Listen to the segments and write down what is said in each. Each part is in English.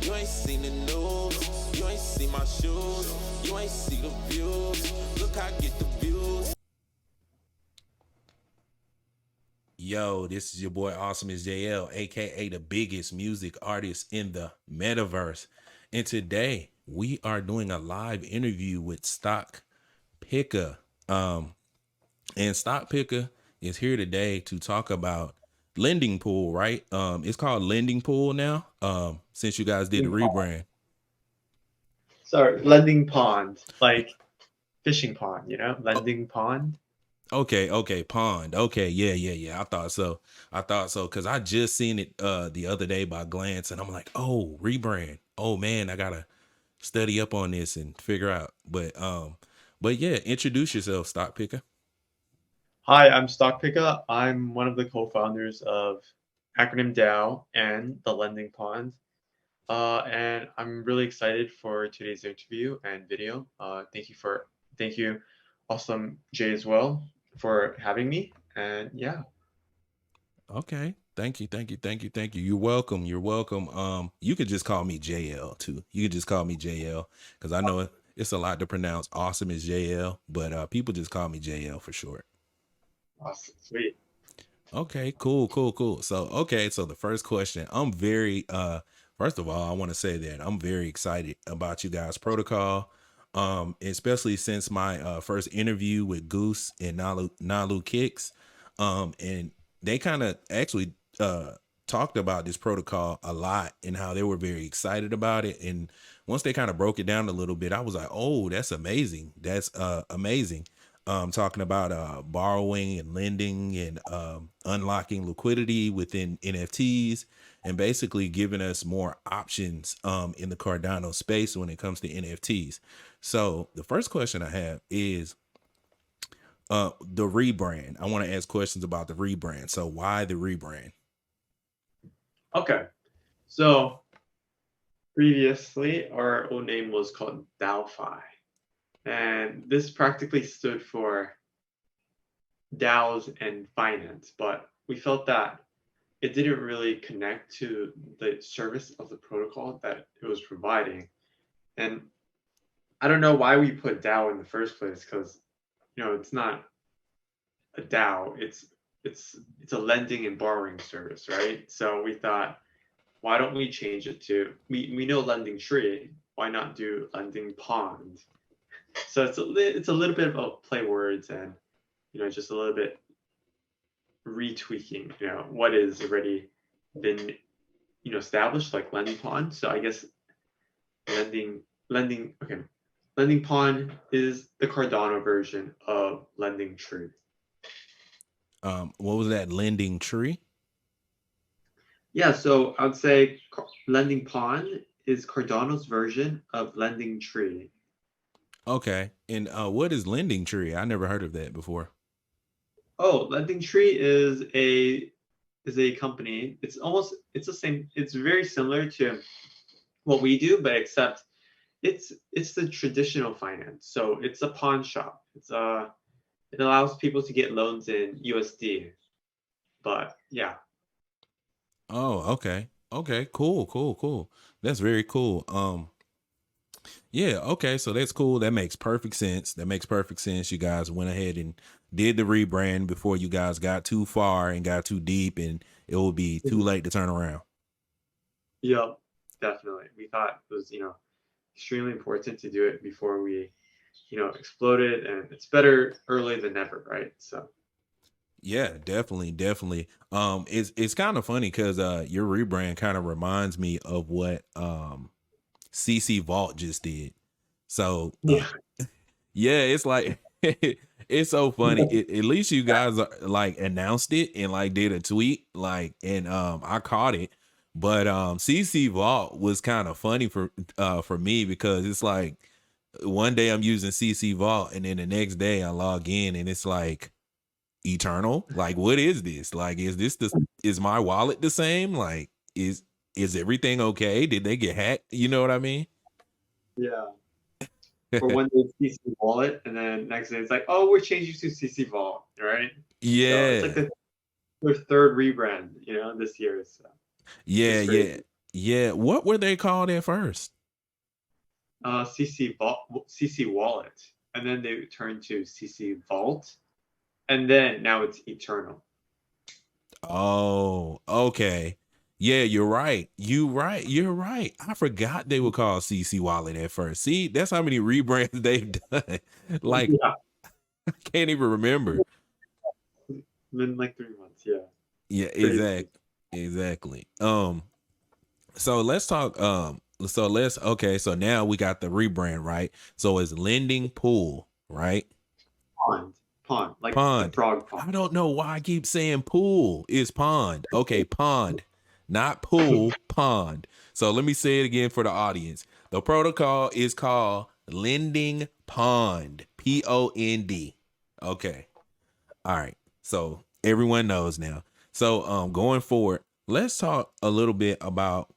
You ain't seen the news, you ain't seen my shoes, you ain't see the views. Look, I get the views. Yo, this is your boy awesomeisjayell, aka the biggest music artist in the metaverse. And today we are doing a live interview with Stockpicka. And Stockpicka is here today to talk about Lending Pool, right? It's called Lending Pool now. Since you guys did the rebrand. Sorry, lending pond, like fishing pond, lending pond. Okay, pond. Okay, yeah. I thought so. Because I just seen it the other day by glance, and I'm like, oh, rebrand. Oh man, I gotta study up on this and figure out. But yeah, introduce yourself, Stock Picker. Hi, I'm Stockpicka. I'm one of the co-founders of acronym DAO and the Lending Pond. And I'm really excited for today's interview and video. Thank you, Awesome Jay as well for having me. And yeah. Okay. Thank you. You're welcome. You could just call me JL too. You could just call me JL because I know it's a lot to pronounce. Awesome is JL, but people just call me JL for short. Awesome. Sweet. Okay, cool. So the first question, I'm very first of all, I want to say that I'm very excited about you guys' protocol. Especially since my first interview with Goose and Nalu Kicks. And they kind of actually talked about this protocol a lot and how they were very excited about it. And once they kind of broke it down a little bit, I was like, oh, that's amazing. That's amazing. Talking about borrowing and lending and unlocking liquidity within NFTs and basically giving us more options in the Cardano space when it comes to NFTs. So the first question I have is the rebrand. I want to ask questions about the rebrand. So why the rebrand? Okay. So previously, our old name was called DAOFi. And this practically stood for DAOs and finance, but we felt that it didn't really connect to the service of the protocol that it was providing. And I don't know why we put DAO in the first place, because it's not a DAO. It's a lending and borrowing service, right? So we thought, why don't we change it to we know lending tree, why not do lending pond? So it's a little bit of a play words and just a little bit retweaking what is already been established, like lending pond. So I guess lending pond is the Cardano version of lending tree. What was that? Lending tree? Yeah, so I would say lending pond is Cardano's version of lending tree. Okay. And what is lending tree? I never heard of that before. Oh, lending tree is a company. It's the same. It's very similar to what we do, but except it's the traditional finance. So it's a pawn shop. It allows people to get loans in USD. But yeah. Oh, okay. Okay, cool. That's very cool. Yeah, okay, so that's cool. That makes perfect sense. You guys went ahead and did the rebrand before you guys got too far and got too deep, and it would be too late to turn around. Yep, definitely. We thought it was, extremely important to do it before we, exploded, and it's better early than never, right? So Yeah, definitely. It's kind of funny because your rebrand kind of reminds me of what CC Vault just did. So yeah. yeah, it's like it's so funny. At least you guys like announced it and like did a tweet, like, and I caught it. But CC Vault was kind of funny for me because it's like one day I'm using CC Vault and then the next day I log in and it's like eternal. Like, what is this? Like, is my wallet the same? Like, is everything okay? Did they get hacked? You know what I mean? Yeah. Or one day it's CC Wallet, and then next day it's like, oh, we're changing to CC Vault, right? Yeah. So it's like the third rebrand, this year. So Yeah. Yeah, what were they called at first? CC Wallet, and then they turned to CC Vault, and then now it's Eternal. Oh, okay. Yeah, you're right. You're right. I forgot they were called CC Wallet at first. See, that's how many rebrands they've done. Like, Yeah, I can't even remember. in like 3 months. Yeah, Yeah, crazy. exactly. So let's talk. Okay. So now we got the rebrand, right? So it's lending pool, right? Pond, pond, like the Pond. frog pond. I don't know why I keep saying pool. It's pond. Okay, pond, not pool, pond. So let me say it again for the audience. The protocol is called lending pond. POND. Okay. All right. So everyone knows now. So going forward, let's talk a little bit about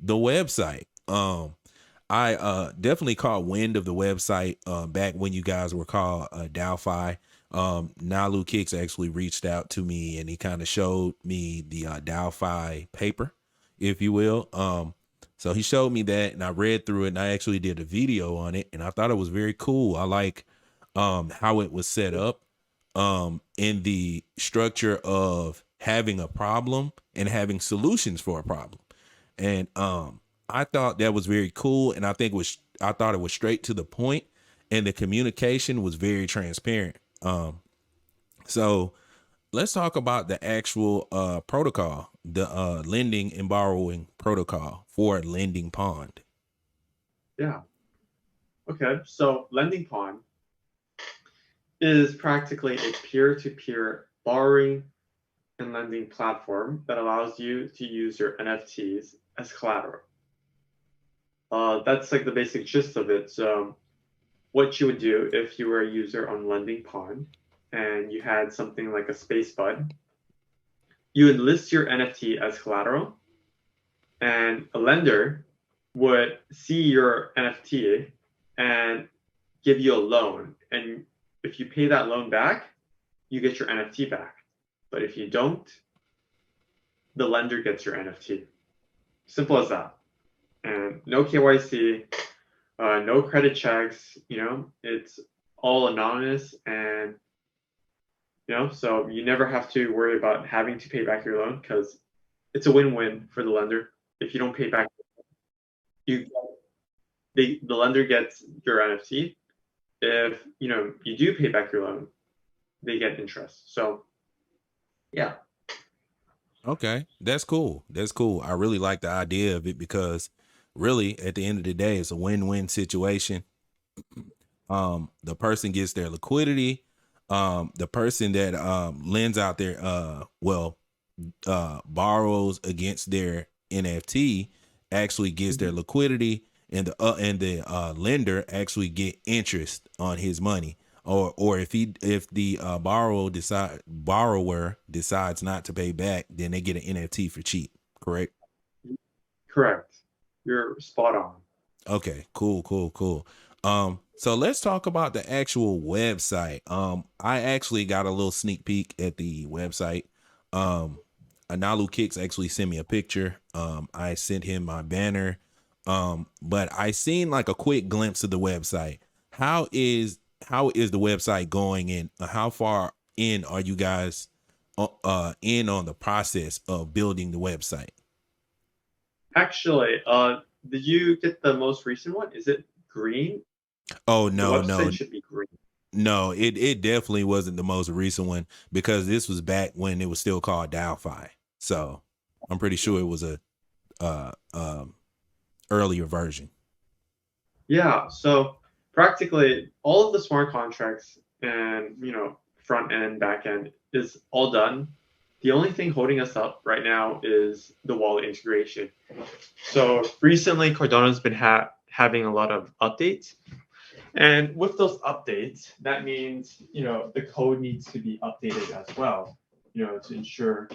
the website. I definitely caught wind of the website back when you guys were called Delphi. Nalu Kicks actually reached out to me and he kind of showed me the Delphi paper, if you will. So he showed me that and I read through it and I actually did a video on it and I thought it was very cool. I like how it was set up in the structure of having a problem and having solutions for a problem. And I thought that was very cool, and I thought it was straight to the point, and the communication was very transparent. So let's talk about the actual protocol, the lending and borrowing protocol for Lending Pond. Yeah. Okay. So Lending Pond is practically a peer-to-peer borrowing and lending platform that allows you to use your NFTs as collateral. That's like the basic gist of it. So what you would do if you were a user on Lending Pond and you had something like a space bud, you would list your NFT as collateral, and a lender would see your NFT and give you a loan. And if you pay that loan back, you get your NFT back. But if you don't, the lender gets your NFT. Simple as that. And no KYC, no credit checks, it's all anonymous, and so you never have to worry about having to pay back your loan because it's a win-win for the lender. If you don't pay back, you the lender gets your NFT. If you do pay back your loan, they get interest. So yeah. Okay, that's cool. That's cool. I really like the idea of it because really at the end of the day, it's a win-win situation. The person gets their liquidity. The person that lends out their borrows against their NFT actually gets their liquidity, and the lender actually get interest on his money. Or if the borrower decides not to pay back, then they get an NFT for cheap. Correct? Correct. You're spot on. Okay, cool. So let's talk about the actual website. I actually got a little sneak peek at the website. Analu Kicks actually sent me a picture. I sent him my banner. But I seen like a quick glimpse of the website. How is the website going, and how far in are you guys in on the process of building the website? Actually, did you get the most recent one? Is it green? Oh The no, website no, should be green. no, it definitely wasn't the most recent one because this was back when it was still called Delphi. So I'm pretty sure it was a uh um earlier version. Yeah, so practically all of the smart contracts and front end, back end is all done. The only thing holding us up right now is the wallet integration. So recently, Cardano's been having a lot of updates, and with those updates, that means the code needs to be updated as well, to ensure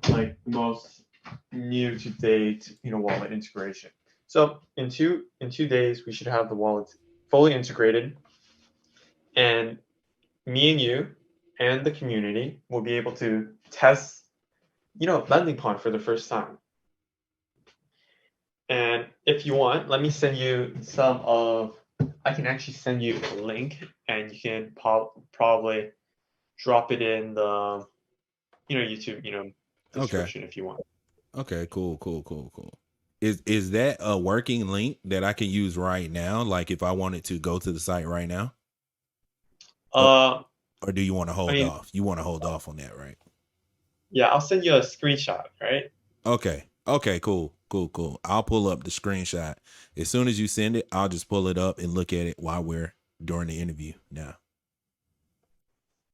like the most new to date wallet integration. So in 2 days, we should have the wallet fully integrated, and me and you and the community will be able to test, Lending Pond for the first time. And if you want, let me send you I can actually send you a link, and you can probably drop it in the, YouTube, Okay. description if you want. Okay. Cool. Is that a working link that I can use right now? Like if I wanted to go to the site right now, or, Uh, or do you want to I hold mean, off? You want to hold off on that, right? yeah, I'll send you a screenshot, right? Okay. Okay. Cool. I'll pull up the screenshot as soon as you send it. I'll just pull it up and look at it while we're during the interview now.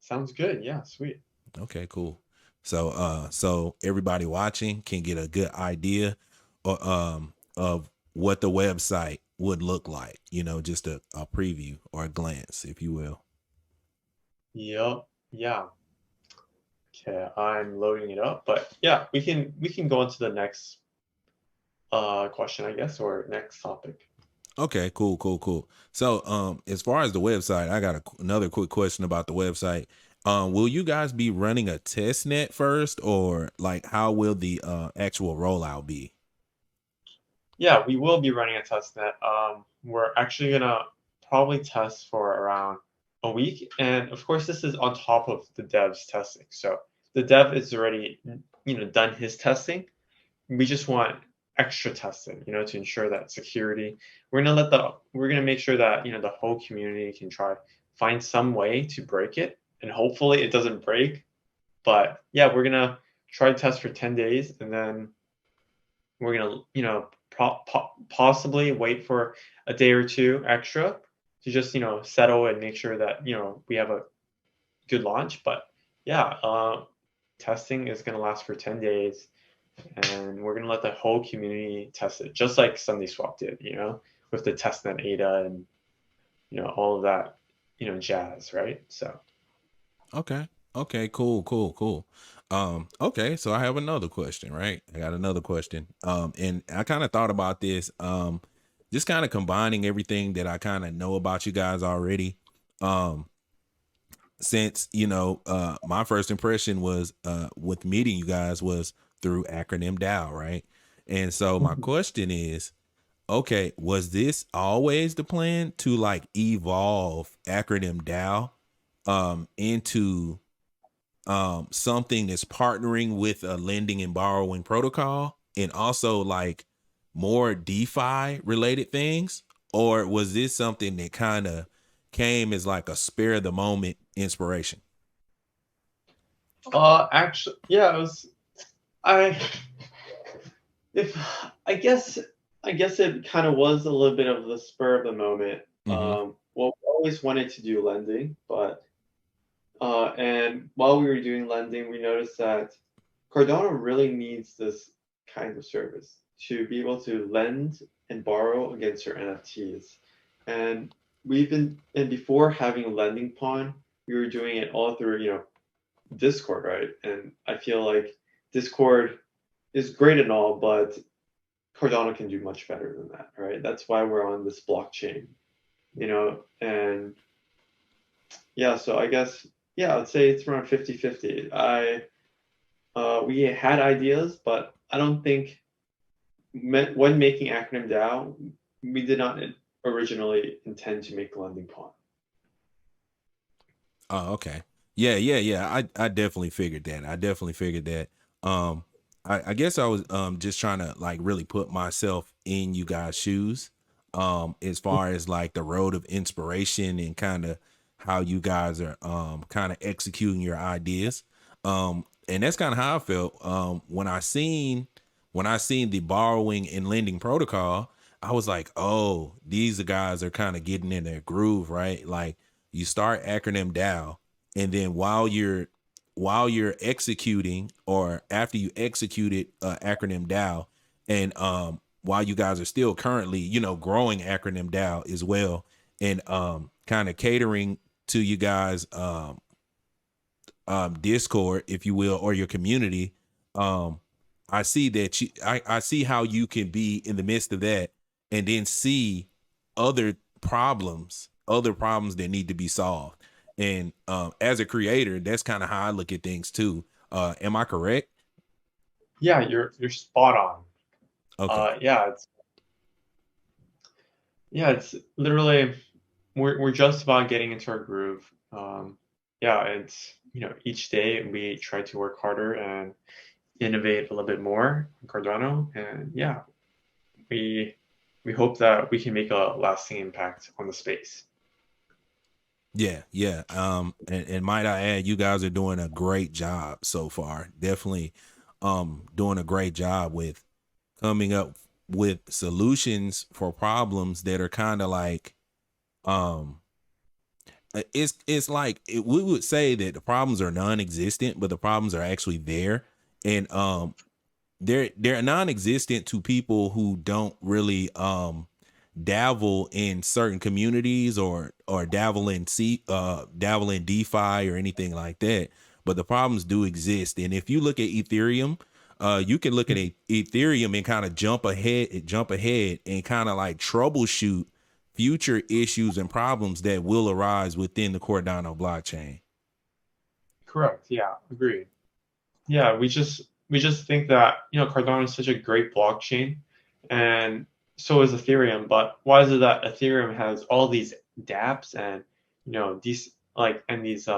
Sounds good. Yeah, sweet. Okay, cool. So everybody watching can get a good idea of what the website would look like, just a preview or a glance, if you will. Yep. Yeah. Okay, I'm loading it up, but yeah, we can go on to the next question, I guess, or next topic. Okay, cool. So as far as the website, I got another quick question about the website. Will you guys be running a test net first, or like how will the actual rollout be? Yeah, we will be running a test net. We're actually gonna probably test for around a week, and of course, this is on top of the dev's testing. So the dev is already, done his testing. We just want extra testing, to ensure that security. We're gonna make sure that the whole community can find some way to break it, and hopefully it doesn't break. But yeah, we're gonna try to test for 10 days, and then we're gonna possibly wait for a day or two extra to just settle and make sure that we have a good launch. But yeah, testing is gonna last for 10 days, and we're gonna let the whole community test it, just like SundaeSwap did, with the testnet ADA and all of that, jazz, right? So Okay, cool. Okay, so I have another question, right? I got another question. And I kind of thought about this, just kind of combining everything that I kind of know about you guys already. Um, since my first impression was with meeting you guys was through acronym DAO, right? And so my question is, okay, was this always the plan to like evolve acronym DAO into something that's partnering with a lending and borrowing protocol and also like more DeFi related things? Or was this something that kind of came as like a spare of the moment inspiration? actually, yeah, it was. I if I guess it kind of was a little bit of the spur of the moment. Mm-hmm. Well, we always wanted to do lending, but and while we were doing lending, we noticed that Cardano really needs this kind of service to be able to lend and borrow against your NFTs. And before having a lending pawn, we were doing it all through, Discord, right? And I feel like Discord is great and all, but Cardano can do much better than that, right? That's why we're on this blockchain, and yeah, so I guess, yeah, I'd say it's around 50-50. We had ideas, but I don't think when making acronym DAO, we did not originally intend to make lending pawn. Oh, okay. Yeah. I definitely figured that. Um, I guess I was just trying to like really put myself in you guys' shoes. As far as like the road of inspiration and kind of how you guys are kind of executing your ideas. And that's kind of how I felt when I seen the borrowing and lending protocol. I was like, oh, these guys are kind of getting in their groove, right? Like you start acronym DAO, and then while you're executing or after you executed acronym DAO, and while you guys are still currently growing acronym DAO as well, and kind of catering to you guys Discord, if you will, or your community. I see that I see how you can be in the midst of that and then see other problems that need to be solved. And as a creator, that's kind of how I look at things too. Am I correct? Yeah, you're spot on. Okay. Yeah, Yeah, it's literally we're just about getting into our groove. Yeah, it's each day we try to work harder and innovate a little bit more in Cardano, and yeah, we we hope that we can make a lasting impact on the space. Yeah, yeah. And might I add, you guys are doing a great job so far. Definitely, doing a great job with coming up with solutions for problems that are kind of like, um, it's like we would say that the problems are non-existent, but the problems are actually there, and they're non-existent to people who don't really dabble in certain communities or dabble in DeFi or anything like that. But the problems do exist. And if you look at Ethereum, you can look at Ethereum and kind of jump ahead and kind of like troubleshoot future issues and problems that will arise within the Cardano blockchain. Correct. Yeah, agreed. Yeah, we just think that Cardano is such a great blockchain, and so is Ethereum. But why is it that Ethereum has all these dApps and these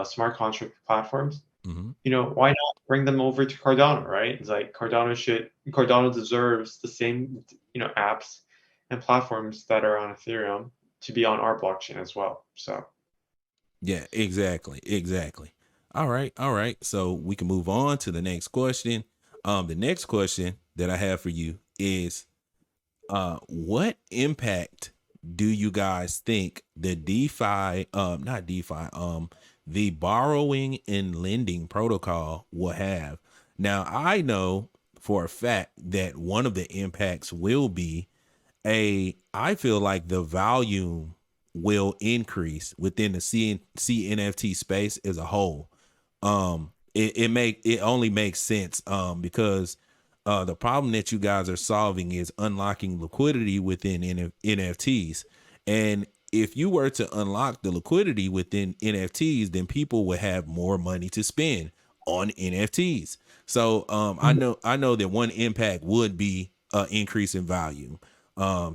smart contract platforms? Hmm. Why not bring them over to Cardano, right? It's like Cardano deserves the same apps and platforms that are on Ethereum to be on our blockchain as well. So Yeah, exactly. All right, all right. So we can move on to the next question. The next question that I have for you is, what impact do you guys think the DeFi, not DeFi, the borrowing and lending protocol will have? Now, I know for a fact that one of the impacts will be I feel like the volume will increase within the CNFT space as a whole. It only makes sense because the problem that you guys are solving is unlocking liquidity within NFTs. And if you were to unlock the liquidity within NFTs, then people would have more money to spend on NFTs. So I know that one impact would be increase in volume.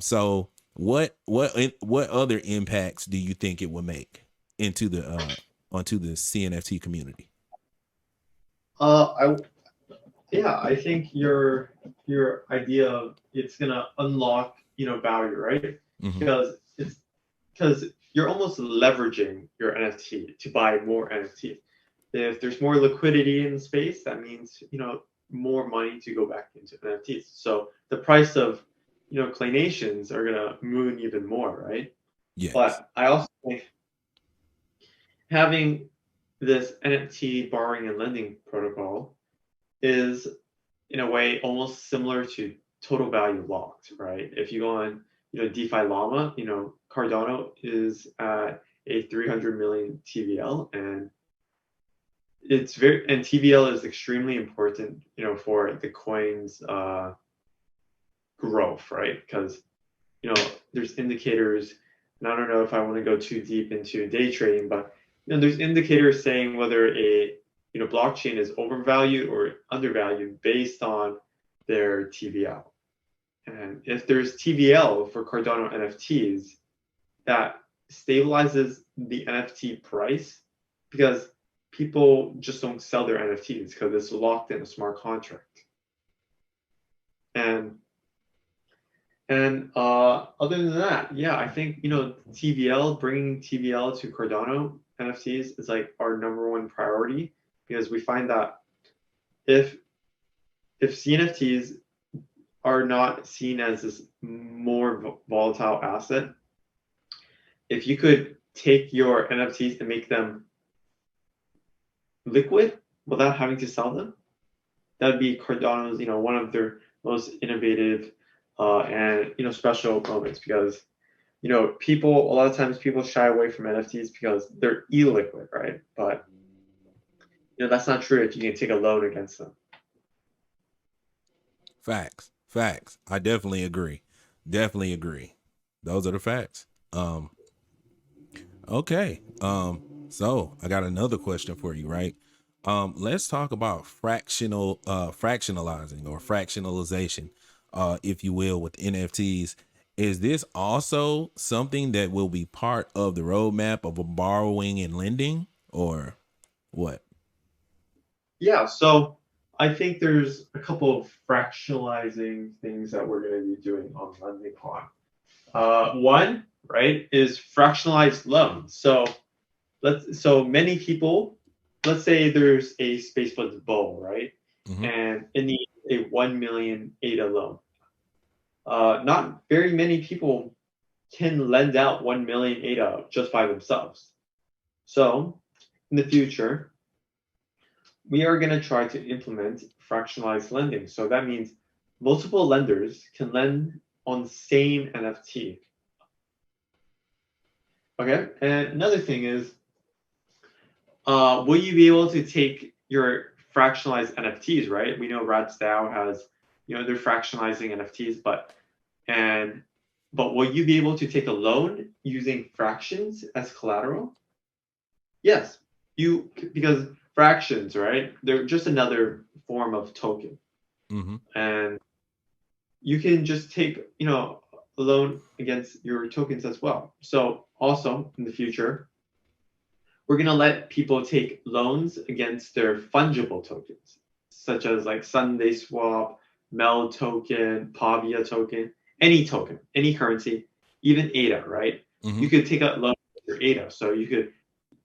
So what other impacts do you think it will make into the onto the CNFT community? I yeah, I think your idea of it's gonna unlock value, right? Hmm. Because you're almost leveraging your NFT to buy more NFT. If there's more liquidity in the space, that means more money to go back into NFTs. So the price of claynations are gonna move even more, right? Yes. But I also think having this NFT borrowing and lending protocol is in a way almost similar to total value locked, right? If you go on, DeFi Llama, Cardano is at a 300 million TVL, and TVL is extremely important, for the coin's growth, right? Because there's indicators, and I don't know if I want to go too deep into day trading, but there's indicators saying whether a blockchain is overvalued or undervalued based on their TVL. And if there's TVL for Cardano NFTs, that stabilizes the NFT price because people just don't sell their NFTs because it's locked in a smart contract. And other than that, yeah, I think bringing TVL to Cardano NFTs is like our number one priority because we find that if CNFTs are not seen as this more volatile asset, if you could take your NFTs and make them liquid without having to sell them, that would be Cardano's, one of their most innovative and special moments because a lot of times people shy away from NFTs because they're illiquid, right? But that's not true if you can take a loan against them. Facts. I definitely agree. Definitely agree. Those are the facts. Okay. So I got another question for you, right? Let's talk about fractionalizing or fractionalization, if you will, with NFTs. is this also something that will be part of the roadmap of a borrowing and lending, or what? Yeah, so I think there's a couple of fractionalizing things that we're going to be doing on lending on. One, right, is fractionalized loans. So many people, let's say there's a space for the bowl, right? Mm-hmm. And it needs a 1 million ADA loan. Not very many people can lend out 1 million ADA just by themselves. So in the future, we are going to try to implement fractionalized lending. So that means multiple lenders can lend on the same NFT. Okay. And another thing is, will you be able to take your fractionalized NFTs, right? We know RatsDAO has, they're fractionalizing NFTs, but will you be able to take a loan using fractions as collateral? Yes, because fractions, right? They're just another form of token. Mm-hmm. And you can just take, a loan against your tokens as well. So also in the future, we're going to let people take loans against their fungible tokens, such as like Sunday Swap, Mel token, Pavia token, any currency, even ADA, right? Mm-hmm. You could take a loan with your ADA. So you could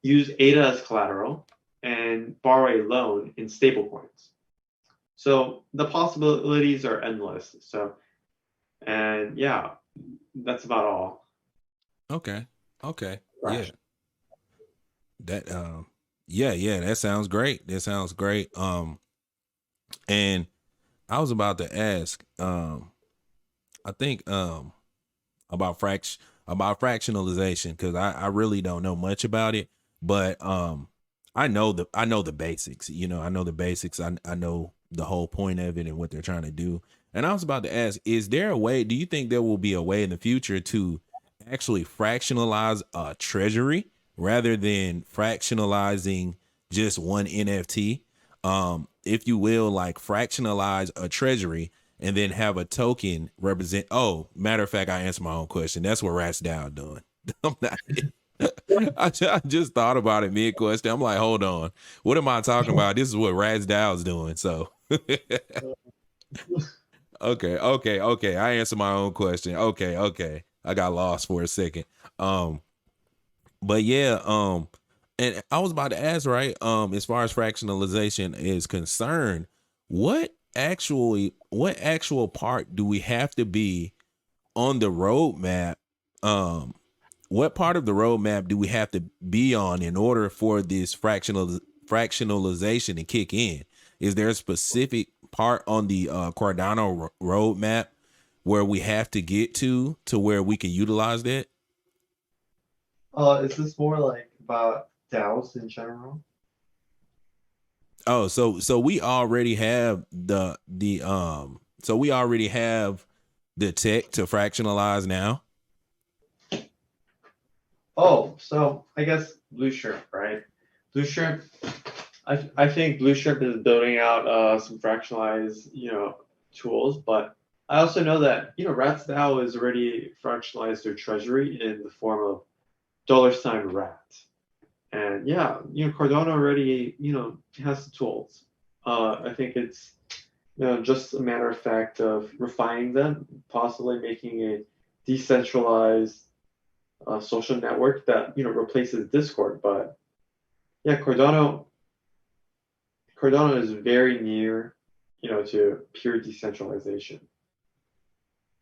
use ADA as collateral and borrow a loan in stablecoins. So the possibilities are endless. And yeah, that's about all. Okay. Right. Yeah. That yeah, that sounds great. And I was about to ask, I think about fractionalization, because I really don't know much about it, but I know the basics. I know the basics. I know the whole point of it and what they're trying to do. And I was about to ask, is there a way? Do you think there will be a way in the future to actually fractionalize a treasury rather than fractionalizing just one NFT? If you will, like fractionalize a treasury and then have a token represent. Oh, matter of fact, I answered my own question. That's what RatsDAO doing. I'm not. I just thought about it mid question. I'm like, hold on, what am I talking about? This is what RatsDAO is doing. So, okay. I answered my own question. Okay. I got lost for a second. But yeah, and I was about to ask, right? As far as fractionalization is concerned, what actual part do we have to be on the roadmap? What part of the roadmap do we have to be on in order for this fractionalization to kick in? Is there a specific part on the Cardano roadmap where we have to get to where we can utilize that? Is this more like about DAOs in general? Oh, so we already have we already have the tech to fractionalize now. Oh, so I guess Blue Shrimp, right? Blue Shrimp, I think Blue Shrimp is building out some fractionalized, tools, but I also know that, RatsDAO has already fractionalized their treasury in the form of $rat. And yeah, Cardano already, has the tools. I think it's, just a matter of fact of refining them, possibly making a decentralized social network that replaces Discord. But yeah, Cardano is very near, to pure decentralization.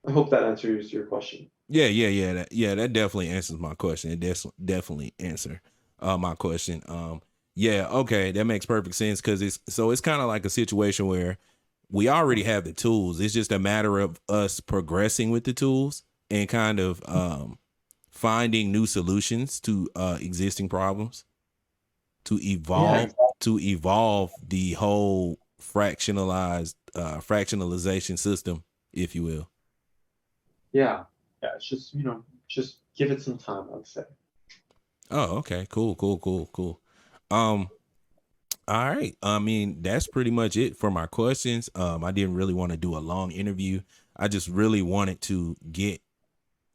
I hope that answers your question. That definitely answers my question. It definitely answer my question. Yeah, okay, that makes perfect sense, because it's kind of like a situation where we already have the tools. It's just a matter of us progressing with the tools and kind of finding new solutions to existing problems to evolve the whole fractionalization system, if you will. Yeah. It's just just give it some time, I would say. Oh, okay, cool. All right. I mean, that's pretty much it for my questions. I didn't really want to do a long interview. I just really wanted to get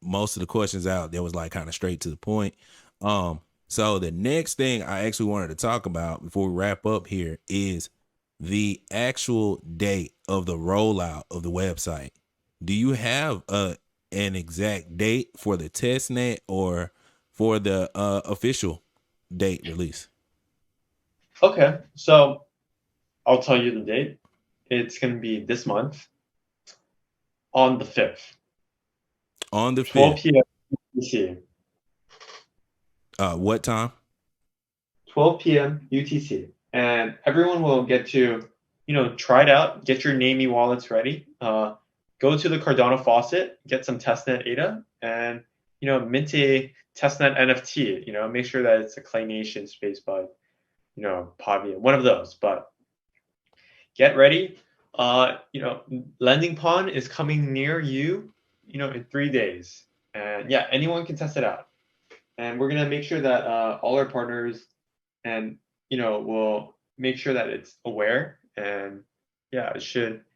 most of the questions out. That was like kind of straight to the point. So the next thing I actually wanted to talk about before we wrap up here is the actual date of the rollout of the website. Do you have an exact date for the test net or for the official date release? Okay, so I'll tell you the date. It's going to be this month on the 5th, On the 12 5th. p.m. UTC. What time? 12 p.m. UTC. And everyone will get to, try it out, get your Namey wallets ready. Go to the Cardano faucet, get some testnet ADA, and, mint a testnet NFT. Make sure that it's a Clay Nation, Spacebud, Pavia, one of those. But get ready. Lending Pond is coming near you, in 3 days. And yeah, anyone can test it out. And we're going to make sure that all our partners and, we'll make sure that it's aware. And yeah,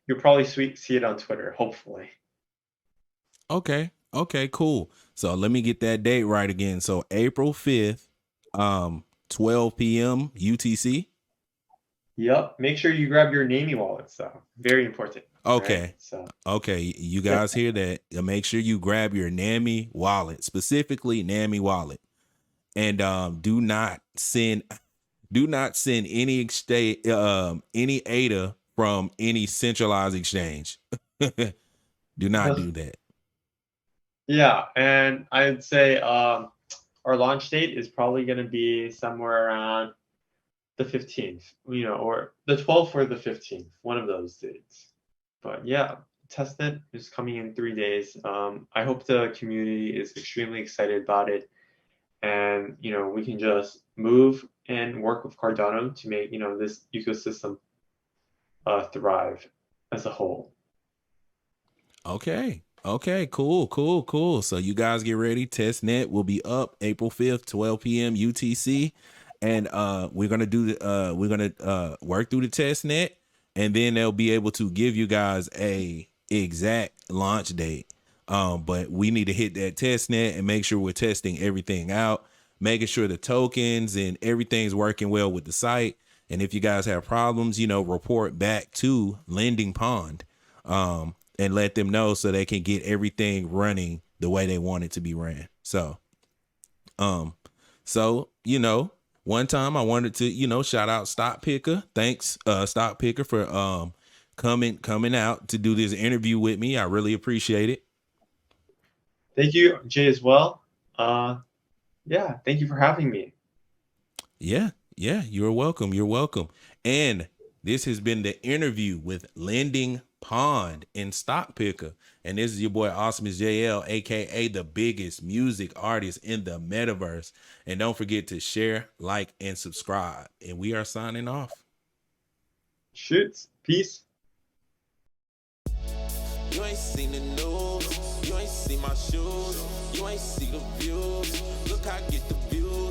you'll probably see it on Twitter, hopefully. Okay, cool. So let me get that date right again. So April 5th, 12 p.m. UTC. Yep. Make sure you grab your Namey wallets, though. Very important. Okay. Right? So okay, you guys hear that? Make sure you grab your Namey wallet, specifically Namey wallet, and do not send any any ADA from any centralized exchange. Do not do that. Yeah, and I'd say our launch date is probably going to be somewhere around the 15th, or the 12th or the 15th, one of those dates. But yeah, testnet is coming in 3 days. I hope the community is extremely excited about it, and we can just move and work with Cardano to make this ecosystem thrive as a whole. Okay, cool. So you guys get ready. Testnet will be up April 5th, 12 p.m. UTC, and we're gonna work through the testnet, and then they'll be able to give you guys a exact launch date. But we need to hit that testnet and make sure we're testing everything out, making sure the tokens and everything's working well with the site. And if you guys have problems, report back to Lending Pond, and let them know so they can get everything running the way they want it to be ran. So, one time I wanted to, shout out Stockpicka. Thanks, Stockpicka, for coming out to do this interview with me. I really appreciate it. Thank you, Jay, as well. Yeah, thank you for having me. Yeah, you're welcome. And this has been the interview with Lending Pond and Stockpicka. And this is your boy awesomeisjayell, aka the biggest music artist in the metaverse. And don't forget to share, like, and subscribe. And we are signing off. Shoots. Peace. You ain't seen the news, you ain't seen my shoes, you ain't see the views. Look, I get the views.